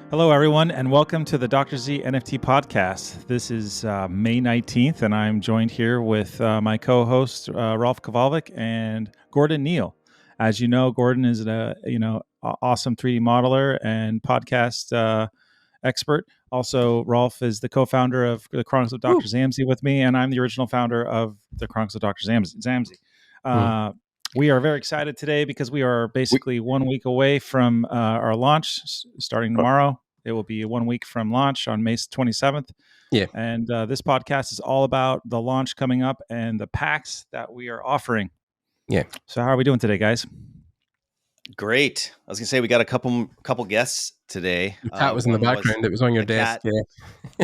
Hello, everyone, and welcome to the Dr.Z NFT podcast. This is May 19th, and I'm joined here with my co-host, Rolf Kowalczyk and Gordon Neal. As you know, Gordon is awesome 3D modeler and podcast expert. Also, Rolf is the co-founder of the Chronicles of Dr. Zammsy with me, and I'm the original founder of the Chronicles of Dr. Zammsy. We are very excited today because we are basically 1 week away from our launch starting tomorrow. It will be 1 week from launch on May 27th. Yeah. And this podcast is all about the launch coming up and the packs that we are offering. Yeah. So how are we doing today, guys? Great. I was gonna say we got a couple guests today. Your cat was in the background. It was on your desk. Cat,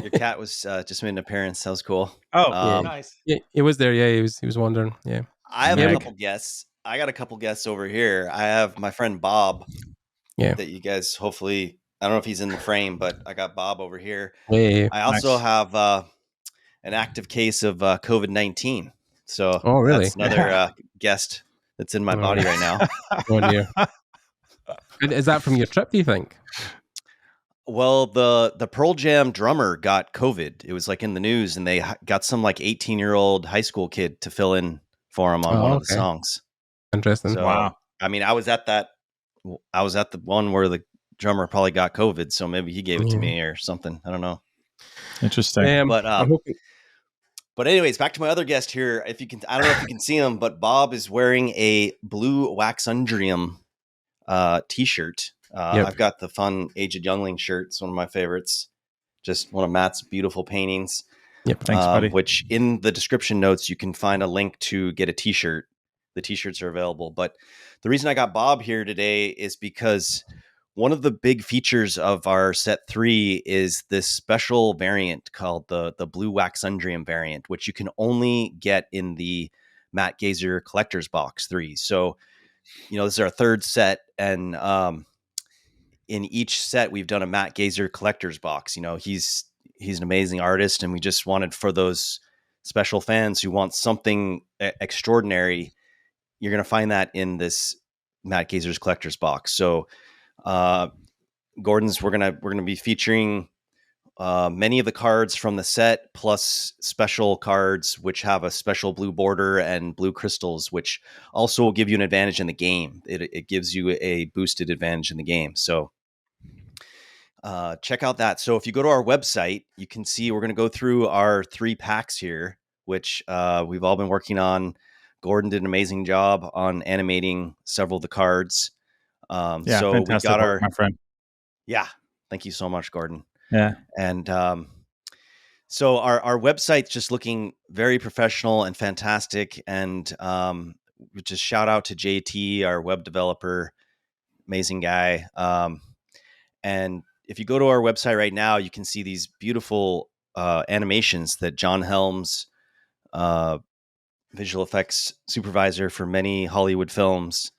your cat was just made an appearance. That was cool. Oh, nice. Yeah, it was there. Yeah, he was wandering. Yeah. I have a couple guests. I got a couple guests over here. I have my friend Bob. Yeah. That you guys hopefully. I don't know if he's in the frame, but I got Bob over here. Yeah. I also have an active case of COVID-19. So really? That's another guest that's in my body right now. Oh, dear. Is that from your trip, do you think? Well, the Pearl Jam drummer got COVID. It was like in the news, and they got some like 18-year-old high school kid to fill in for him on one of the songs. Interesting. So, wow. I mean, I was at the one where the drummer probably got COVID, so maybe he gave it to me or something. I don't know. Interesting. But anyways, back to my other guest here. If you can, I don't know if you can see him, but Bob is wearing a blue Waxundrium t-shirt. I've got the fun Aged Youngling shirt. It's one of my favorites. Just one of Matt's beautiful paintings. Yep. Thanks, buddy. Which in the description notes, you can find a link to get a t-shirt. The t-shirts are available. But the reason I got Bob here today is because one of the big features of our set 3 is this special variant called the Blue Waxundrium variant, which you can only get in the Matt Gazer Collector's Box 3. So, this is our third set, and in each set we've done a Matt Gazer Collector's Box. He's an amazing artist, and we just wanted for those special fans who want something extraordinary, you're going to find that in this Matt Gazer's Collector's Box. So Gordon's, we're gonna be featuring many of the cards from the set, plus special cards which have a special blue border and blue crystals, which also will give you an advantage in the game. It gives you a boosted advantage in the game. So check out that. So if you go to our website, you can see we're going to go through our 3 packs here, which we've all been working on. Gordon did an amazing job on animating several of the cards. So we got work, my friend. Yeah. Thank you so much, Gordon. Yeah. And so our website's just looking very professional and fantastic. And just shout out to JT, our web developer, amazing guy. And if you go to our website right now, you can see these beautiful animations that John Helms, visual effects supervisor for many Hollywood films,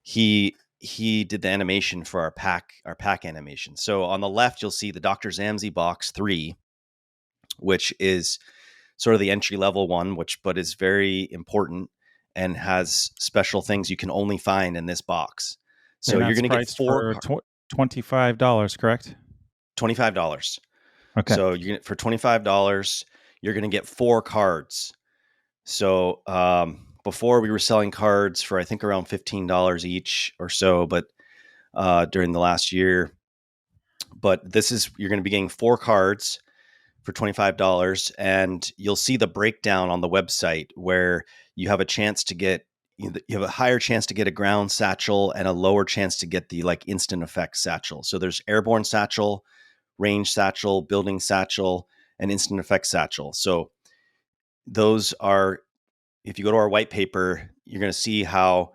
he did the animation for our pack animation. So on the left, you'll see the Dr. Zammsy Box 3, which is sort of the entry level one, but is very important and has special things you can only find in this box. So you're going to get $25, correct? $25. Okay. So for $25, you're going to get 4 cards. So before we were selling cards for, I think, around $15 each or so, but during the last year. But you're going to be getting 4 cards for $25, and you'll see the breakdown on the website where you have a chance to get, you have a higher chance to get a ground satchel and a lower chance to get the like instant effect satchel. So there's airborne satchel, range satchel, building satchel, and instant effect satchel. So those are, if you go to our white paper, you're going to see how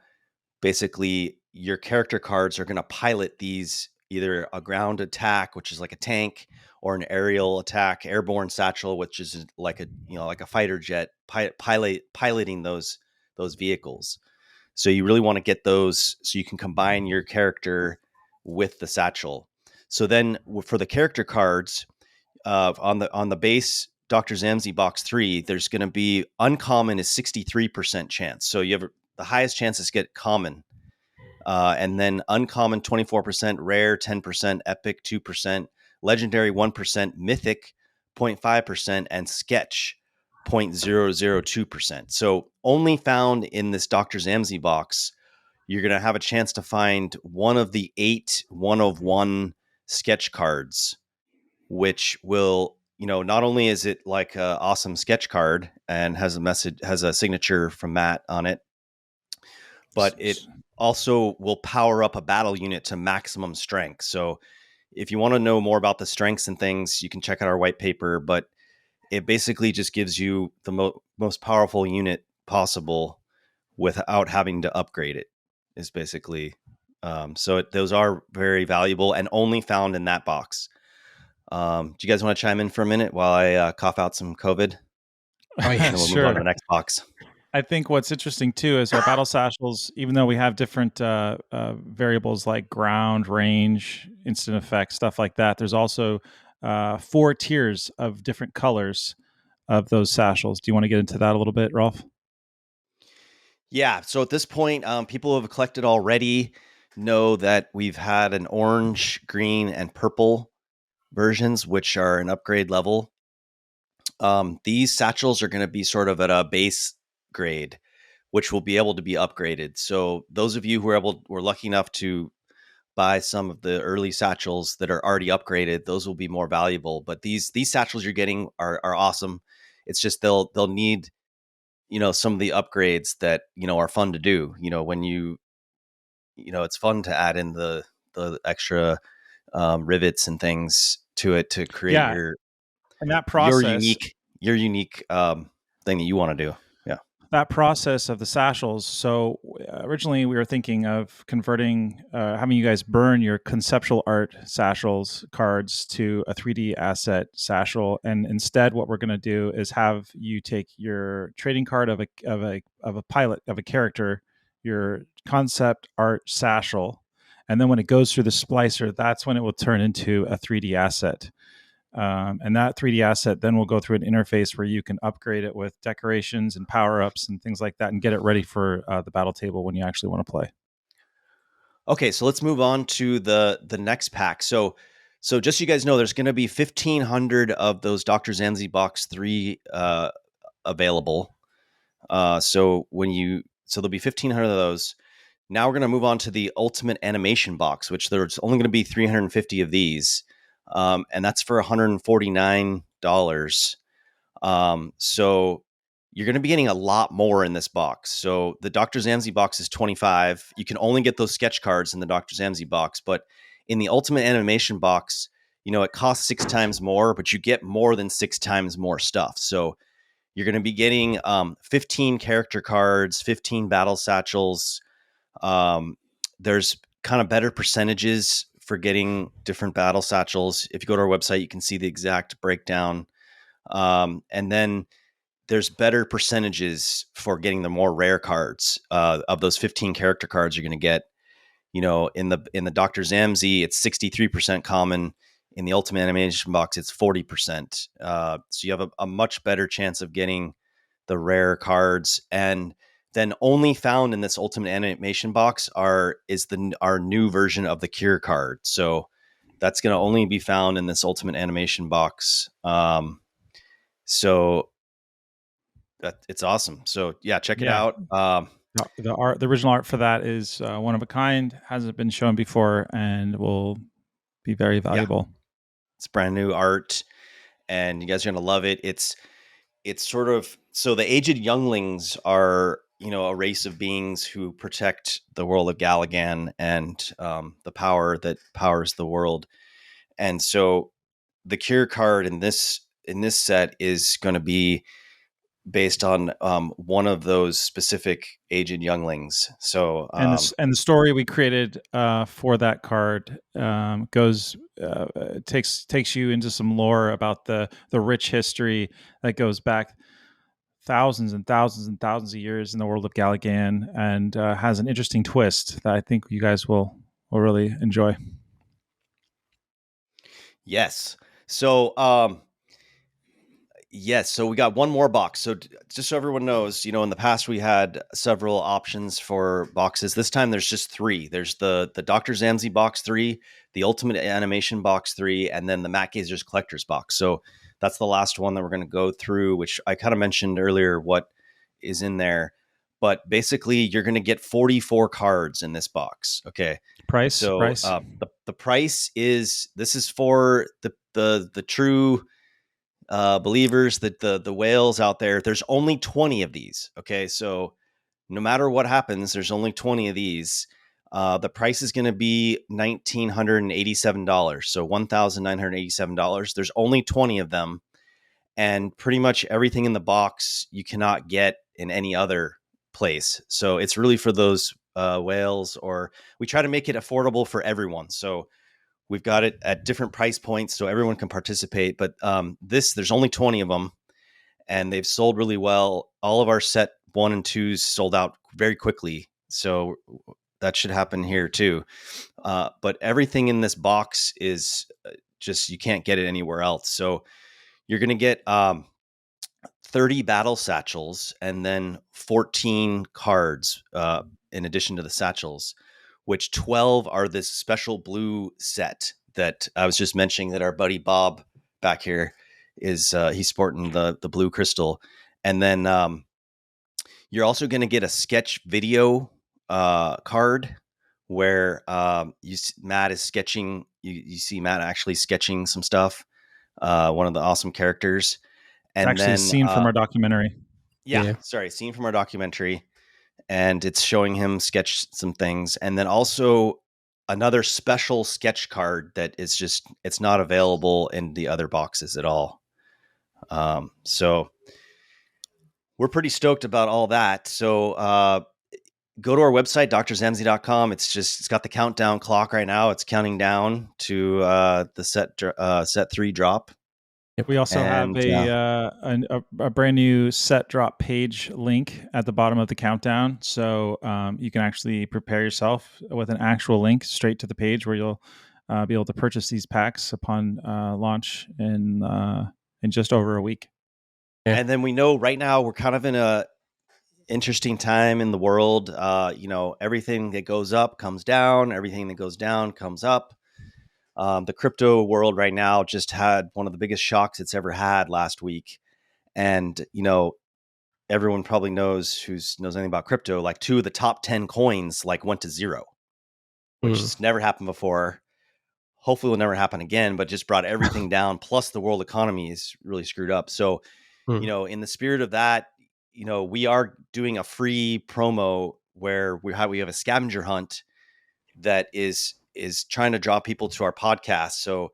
basically your character cards are going to pilot these, either a ground attack, which is like a tank, or an aerial attack, airborne satchel, which is like a fighter jet piloting those vehicles. So you really want to get those so you can combine your character with the satchel. So then for the character cards, on the base Dr. Zammsy Box 3, there's going to be uncommon is 63% chance. So you have the highest chances get common. And then uncommon 24%, rare 10%, epic 2%, legendary 1%, mythic 0.5%, and sketch 0.002%. So only found in this Dr. Zammsy box, you're going to have a chance to find one of the 8 one-of-one sketch cards, which will, not only is it like an awesome sketch card and has a signature from Matt on it, but it also will power up a battle unit to maximum strength. So if you want to know more about the strengths and things, you can check out our white paper, but it basically just gives you the most powerful unit possible without having to upgrade it, is basically. Those are very valuable and only found in that box. Do you guys want to chime in for a minute while I cough out some COVID? Oh, yeah. And then we'll move on to the next box. I think what's interesting too is our battle satchels, even though we have different variables like ground, range, instant effects, stuff like that, there's also 4 tiers of different colors of those satchels. Do you want to get into that a little bit, Rolf? Yeah. So at this point, people who have collected already know that we've had an orange, green, and purple versions, which are an upgrade level. These satchels are going to be sort of at a base grade, which will be able to be upgraded. So those of you who were lucky enough to buy some of the early satchels that are already upgraded, those will be more valuable. But these satchels you're getting are awesome. It's just they'll need, some of the upgrades that, are fun to do. When it's fun to add in the extra rivets and things to it to create and that process, your unique thing that you want to do. Yeah. That process of the satchels. So originally we were thinking of converting, having you guys burn your conceptual art satchels cards to a 3D asset satchel, and instead, what we're going to do is have you take your trading card of a pilot of a character, your concept art satchel, and then when it goes through the splicer, that's when it will turn into a 3D asset. And that 3D asset then will go through an interface where you can upgrade it with decorations and power ups and things like that, and get it ready for the battle table when you actually want to play. Okay, so let's move on to the next pack. So just so you guys know, there's going to be 1,500 of those Dr. Zammsy Box 3 available. So there'll be 1,500 of those. Now we're going to move on to the Ultimate Animation Box, which there's only going to be 350 of these. And that's for $149. So you're going to be getting a lot more in this box. So the Dr. Zammsy box is $25. You can only get those sketch cards in the Dr. Zammsy box, but in the Ultimate Animation box, it costs 6 times more, but you get more than 6 times more stuff. So you're going to be getting 15 character cards, 15 battle satchels. There's kind of better percentages for getting different battle satchels. If you go to our website, you can see the exact breakdown. And then there's better percentages for getting the more rare cards. Of those 15 character cards you're going to get, in the Dr. Zammsy, it's 63% common. In the Ultimate Animation box, it's 40%. So you have a much better chance of getting the rare cards. And then only found in this Ultimate Animation box is our new version of the Cure card. So that's going to only be found in this Ultimate Animation box. So it's awesome. So yeah, check it out. The original art for that is one of a kind, hasn't been shown before, and will be very valuable. Yeah. It's brand new art, and you guys are going to love it. It's sort of, so the aged younglings are, a race of beings who protect the world of Galagan and the power that powers the world. And so the Cure card in this set is going to be based on one of those specific aged younglings. So and the story we created for that card goes takes you into some lore about the rich history that goes back thousands and thousands and thousands of years in the world of Galagan, and has an interesting twist that I think you guys will really enjoy. Yes. So Yes, so we got one more box. So just so everyone knows, in the past we had several options for boxes. This time there's just three. There's the Dr. Zammsy box 3, the Ultimate Animation box 3, and then the Matt Gazer's Collector's box. So that's the last one that we're going to go through, which I kind of mentioned earlier what is in there. But basically, you're going to get 44 cards in this box. Okay. Price. So the price is, this is for the true believers, that the whales out there. There's only 20 of these. Okay, so no matter what happens, there's only 20 of these. The price is going to be $1,987, so $1,987. There's only 20 of them, and pretty much everything in the box you cannot get in any other place. So it's really for those whales, or we try to make it affordable for everyone. So we've got it at different price points so everyone can participate. But there's only 20 of them, and they've sold really well. All of our set 1 and 2s sold out very quickly. So that should happen here too. But everything in this box is just, you can't get it anywhere else. So you're going to get 30 battle satchels and then 14 cards in addition to the satchels, which 12 are this special blue set that I was just mentioning that our buddy Bob back here is, he's sporting the blue crystal. And then you're also going to get a sketch video card where Matt is sketching. You see Matt actually sketching some stuff. One of the awesome characters. And it's actually then a scene from our documentary. Scene from our documentary. And it's showing him sketch some things. And then also another special sketch card that is just, it's not available in the other boxes at all. So we're pretty stoked about all that. So go to our website, drzamsy.com. It's got the countdown clock right now. It's counting down to the set 3 drop. We also have a brand new set drop page link at the bottom of the countdown. So you can actually prepare yourself with an actual link straight to the page where you'll be able to purchase these packs upon launch in just over a week. Yeah. And then we know right now we're kind of in a interesting time in the world. Everything that goes up comes down. Everything that goes down comes up. The crypto world right now just had one of the biggest shocks it's ever had last week. And, everyone probably knows knows anything about crypto. Like 2 of the top 10 coins went to zero, which has never happened before. Hopefully will never happen again, but just brought everything down. Plus the world economy is really screwed up. So, in the spirit of that, we are doing a free promo where we have a scavenger hunt that is trying to draw people to our podcast. So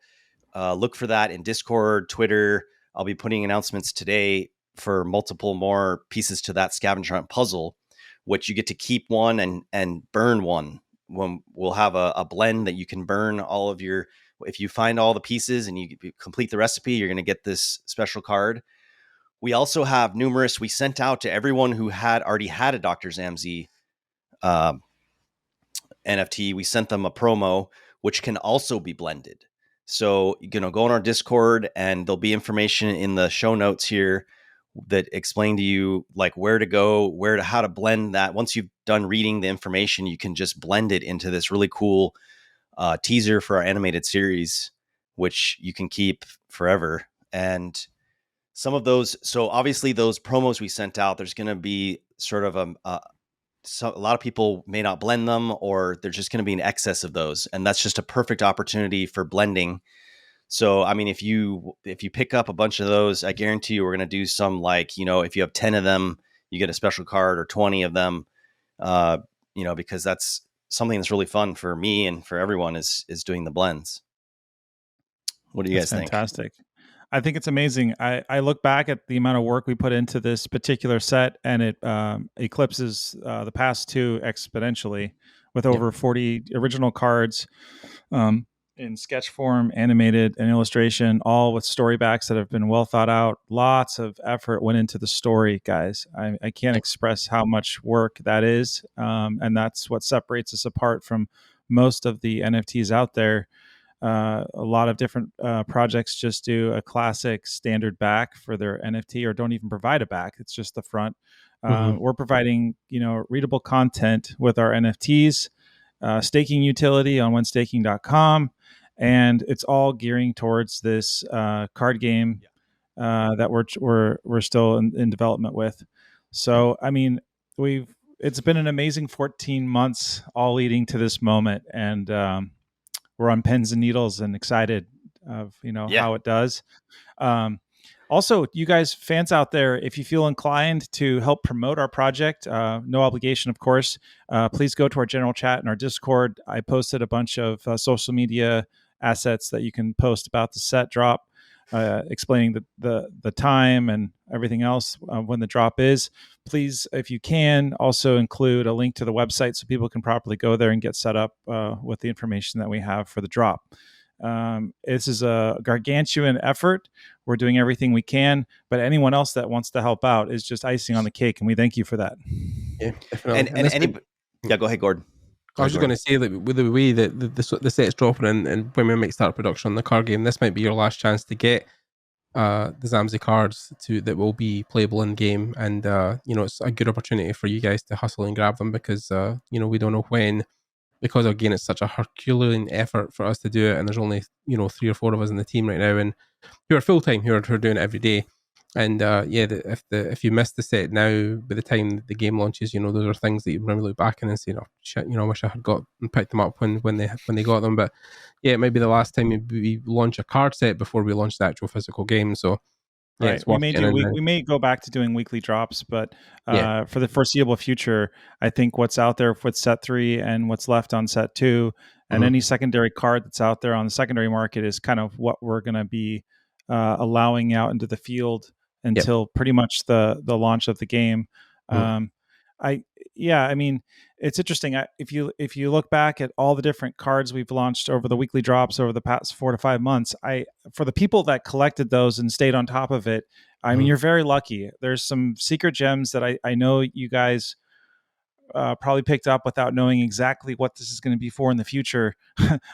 look for that in Discord, Twitter. I'll be putting announcements today for multiple more pieces to that scavenger hunt puzzle, which you get to keep one and burn one. When we'll have a blend that you can burn all of your, if you find all the pieces and you complete the recipe, you're going to get this special card. We also have numerous, we sent out to everyone who had already had a Dr. Zammsy NFT. We sent them a promo, which can also be blended. So, go on our Discord and there'll be information in the show notes here that explain to you where to go, how to blend that. Once you've done reading the information, you can just blend it into this really cool teaser for our animated series, which you can keep forever. And some of those, so obviously those promos we sent out, there's going to be sort of a lot of people may not blend them, or there's just going to be an excess of those. And that's just a perfect opportunity for blending. So, I mean, if you pick up a bunch of those, I guarantee you we're going to do some if you have 10 of them, you get a special card, or 20 of them, because that's something that's really fun for me and for everyone is doing the blends. What do you guys think? Fantastic. I think it's amazing. I look back at the amount of work we put into this particular set, and it eclipses the past 2 exponentially with over 40 original cards in sketch form, animated, and illustration, all with story backs that have been well thought out. Lots of effort went into the story, guys. I can't express how much work that is, and that's what separates us apart from most of the NFTs out there. A lot of different projects just do a classic standard back for their NFT, or don't even provide a back. It's just the front. We're providing, readable content with our NFTs, staking utility on whenstaking.com, and it's all gearing towards this card game that we're still in development with. So, I mean, it's been an amazing 14 months, all leading to this moment, and we're on pins and needles and excited of how it does. Also, you guys, fans out there, if you feel inclined to help promote our project, no obligation, of course, please go to our general chat in our Discord. I posted a bunch of social media assets that you can post about the set drop, explaining the time and everything else when the drop is. Please, if you can, also include a link to the website so people can properly go there and get set up with the information that we have for the drop. This is a gargantuan effort. We're doing everything we can, but anyone else that wants to help out is just icing on the cake, and we thank you for that. Yeah, definitely. Yeah, go ahead, Gordon. I was just going to say that with the way that the set's dropping and when we might start production on the card game, this might be your last chance to get the Zammsy cards that will be playable in game, and it's a good opportunity for you guys to hustle and grab them because we don't know when, because again it's such a Herculean effort for us to do it, and there's only 3 or 4 of us in the team right now, and who are full time, who are doing it every day. And if you miss the set now, by the time the game launches, those are things that you remember look back and say, oh shit, I wish I had got and picked them up when they got them. But yeah, it might be the last time we launch a card set before we launch the actual physical game. So yeah, right. We may go back to doing weekly drops, but for the foreseeable future, I think what's out there with set 3 and what's left on set 2 and any secondary card that's out there on the secondary market is kind of what we're going to be allowing out into the field until pretty much the launch of the game. I mean, it's interesting. If you look back at all the different cards we've launched over the weekly drops over the past 4 to 5 months, for the people that collected those and stayed on top of it, I mean, you're very lucky. There's some secret gems that I know you guys probably picked up without knowing exactly what this is going to be for in the future.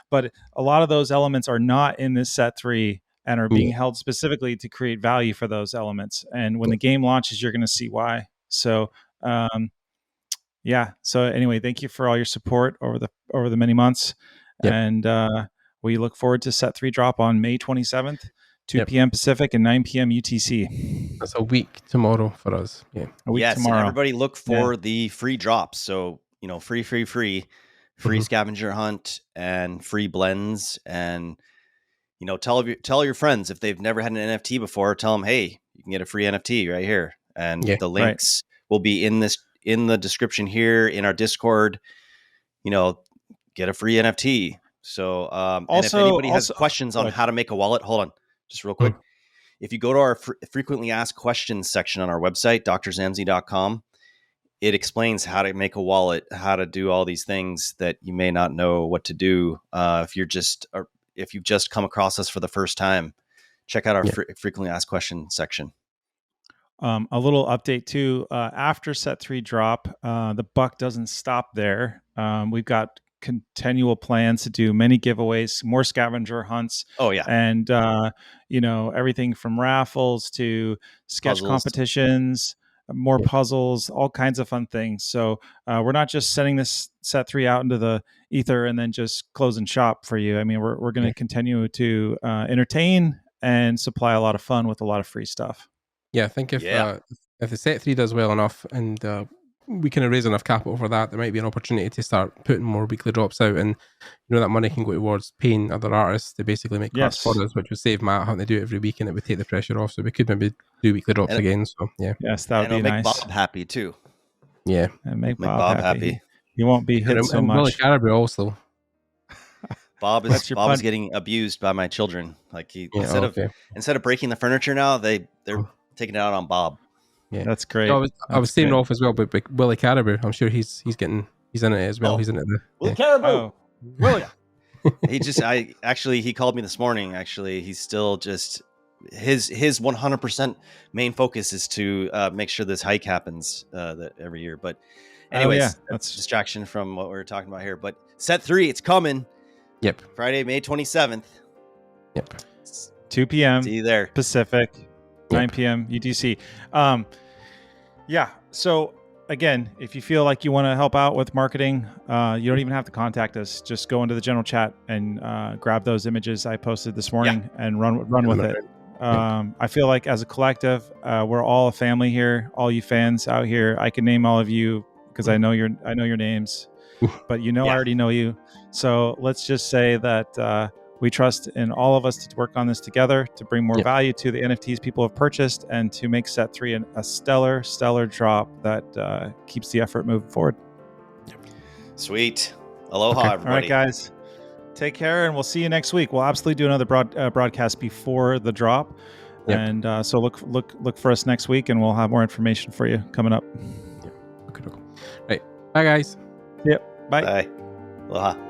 But a lot of those elements are not in this set 3 and are being held specifically to create value for those elements. And when the game launches, you're going to see why. So, So anyway, thank you for all your support over the many months. And we look forward to set 3 drop on May 27th, 2 p.m. Pacific and 9 p.m. UTC. That's a week tomorrow for us. Yeah. A week tomorrow. And everybody look for the free drops. So, free scavenger hunt and free blends, and tell your friends if they've never had an NFT before, tell them, hey, you can get a free NFT right here. And the links will be in the description here in our Discord. Get a free NFT. So, and if anybody has questions on how to make a wallet, hold on, just real quick. If you go to our frequently asked questions section on our website, DrZammsy.com, it explains how to make a wallet, how to do all these things that you may not know what to do. If you've just come across us for the first time, check out our frequently asked question section. A little update too. After set 3 drop, the buck doesn't stop there. We've got continual plans to do many giveaways, more scavenger hunts. Oh yeah, and everything from raffles to sketch competitions, more puzzles, all kinds of fun things. So we're not just sending this set 3 out into the ether and then just closing shop for you. I mean, we're going to continue to entertain and supply a lot of fun with a lot of free stuff. Yeah, I think if the set 3 does well enough and we can raise enough capital for that, there might be an opportunity to start putting more weekly drops out, and that money can go towards paying other artists to basically make cards for us, which would save Matt having to do it every week, and it would take the pressure off. So we could maybe do weekly drops again. So yes, that would be nice. Make Bob happy too. Yeah, and make Bob happy. He won't be hit so much. Willie Caribou also. Bob is getting abused by my children. Like instead of breaking the furniture now, they're taking it out on Bob. Yeah, that's great. So I was saying off as well, but Willie Caribou, I'm sure he's in it as well. He's in it. Willie Caribou. Willie. He called me this morning. Actually, he's still just his 100% main focus is to make sure this hike happens every year. But anyways, that's distraction from what we were talking about here. But set 3, it's coming. Yep. Friday, May 27th. Yep. 2 p.m. See you there. Pacific, 9 Yep. p.m. UTC. Yeah. So again, if you feel like you want to help out with marketing, you don't even have to contact us. Just go into the general chat and grab those images I posted this morning and run with it. I feel like as a collective, we're all a family here. All you fans out here, I can name all of you because I know your names, but I already know you. So let's just say that we trust in all of us to work on this together to bring more value to the NFTs people have purchased and to make Set 3 a stellar drop that keeps the effort moving forward. Sweet. Aloha, everybody. All right, guys. Take care, and we'll see you next week. We'll absolutely do another broadcast before the drop, and so look for us next week, and we'll have more information for you coming up. Okay. Right. Bye, guys. Yep. Bye. Bye. Aloha.